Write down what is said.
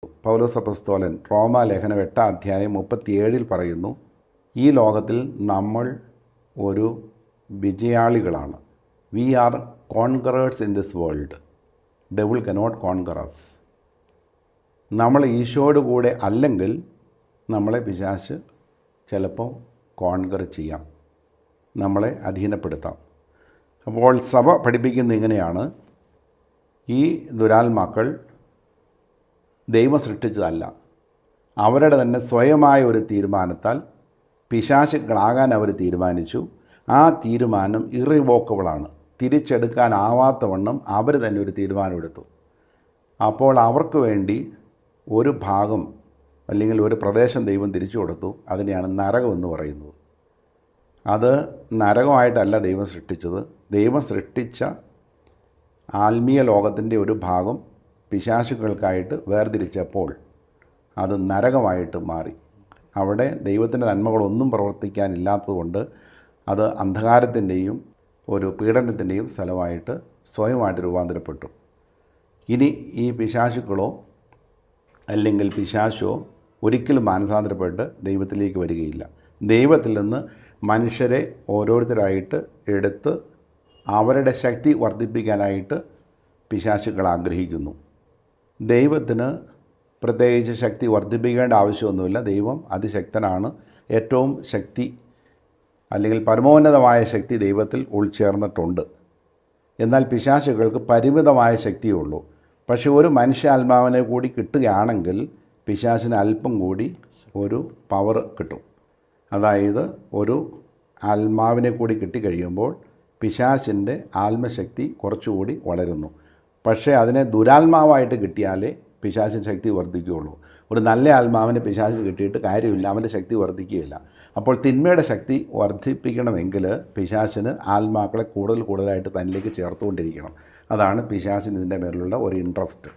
പൗലോസ് അപ്പോസ്തലൻ റോമാലേഖനം 8:37 പറയുന്നു, ഈ ലോകത്തിൽ നമ്മൾ ഒരു വിജയാളികളാണ്. We are conquerors in this world. Devil cannot conquer us. നമ്മൾ ഈശോയുടെ കൂടെ അല്ലെങ്കിൽ നമ്മളെ പിശാച് ചിലപ്പോൾ കോൺകർ ചെയ്യാം, നമ്മളെ അധീനപ്പെടുത്താം. അപ്പോൾ സഭ പഠിപ്പിക്കുന്നത് ഇങ്ങനെയാണ്, ഈ ദുരാത്മാക്കൾ ദൈവം സൃഷ്ടിച്ചതല്ല. അവരുടെ തന്നെ സ്വയമായ ഒരു തീരുമാനത്താൽ പിശാചുക്കളാകാൻ അവർ തീരുമാനിച്ചു. ആ തീരുമാനം ഇറിവോക്കബിളാണ്. തിരിച്ചെടുക്കാനാവാത്തവണ്ണം അവർ തന്നെ ഒരു തീരുമാനമെടുത്തു. അപ്പോൾ അവർക്ക് വേണ്ടി ഒരു ഭാഗം അല്ലെങ്കിൽ ഒരു പ്രദേശം ദൈവം തിരിച്ചു കൊടുത്തു. അതിനെയാണ് നരകം എന്ന് പറയുന്നത്. അത് നരകമായിട്ടല്ല ദൈവം സൃഷ്ടിച്ചത്. ദൈവം സൃഷ്ടിച്ച ആത്മീയ ലോകത്തിൻ്റെ ഒരു ഭാഗം പിശാചുക്കൾക്കായിട്ട് വേർതിരിച്ചപ്പോൾ അത് നരകമായിട്ട് മാറി. അവിടെ ദൈവത്തിൻ്റെ നന്മകളൊന്നും പ്രവർത്തിക്കാനില്ലാത്തതുകൊണ്ട് അത് അന്ധകാരത്തിൻ്റെയും ഒരു പീഡനത്തിൻ്റെയും സ്ഥലമായിട്ട് സ്വയമായിട്ട് രൂപാന്തരപ്പെട്ടു. ഇനി ഈ പിശാചുക്കളോ അല്ലെങ്കിൽ പിശാചോ ഒരിക്കലും മാനസാന്തരപ്പെട്ട് ദൈവത്തിലേക്ക് വരികയില്ല. ദൈവത്തിൽ നിന്ന് മനുഷ്യരെ ഓരോരുത്തരായിട്ട് എടുത്ത് അവരുടെ ശക്തി വർദ്ധിപ്പിക്കാനായിട്ട് പിശാചുക്കൾ ആഗ്രഹിക്കുന്നു. ദൈവത്തിന് പ്രത്യേകിച്ച് ശക്തി വർദ്ധിപ്പിക്കേണ്ട ആവശ്യമൊന്നുമില്ല. ദൈവം അതിശക്തനാണ്. ഏറ്റവും ശക്തി അല്ലെങ്കിൽ പരമോന്നതമായ ശക്തി ദൈവത്തിൽ ഉൾച്ചേർന്നിട്ടുണ്ട്. എന്നാൽ പിശാചുകൾക്ക് പരിമിതമായ ശക്തിയേ ഉള്ളൂ. പക്ഷേ ഒരു മനുഷ്യാത്മാവിനെ കൂടി കിട്ടുകയാണെങ്കിൽ പിശാചിന് അല്പം കൂടി ഒരു പവർ കിട്ടും. അതായത് ഒരു ആത്മാവിനെ കൂടി കിട്ടിക്കഴിയുമ്പോൾ പിശാചിൻ്റെ ആത്മശക്തി കുറച്ചുകൂടി വളരുന്നു. പക്ഷേ അതിനെ ദുരാത്മാവായിട്ട് കിട്ടിയാലേ പിശാചിന് ശക്തി വർദ്ധിക്കുകയുള്ളൂ. ഒരു നല്ല ആത്മാവിനെ പിശാചിന് കിട്ടിയിട്ട് കാര്യമില്ല, അവൻ്റെ ശക്തി വർദ്ധിക്കുകയില്ല. അപ്പോൾ തിന്മയുടെ ശക്തി വർദ്ധിപ്പിക്കണമെങ്കിൽ പിശാചിന് ആത്മാക്കളെ കൂടുതലായിട്ട് തന്നിലേക്ക് ചേർത്തുകൊണ്ടിരിക്കണം. അതാണ് പിശാചിന് ഇതിൻ്റെ മേലുള്ള ഒരു ഇൻട്രസ്റ്റ്.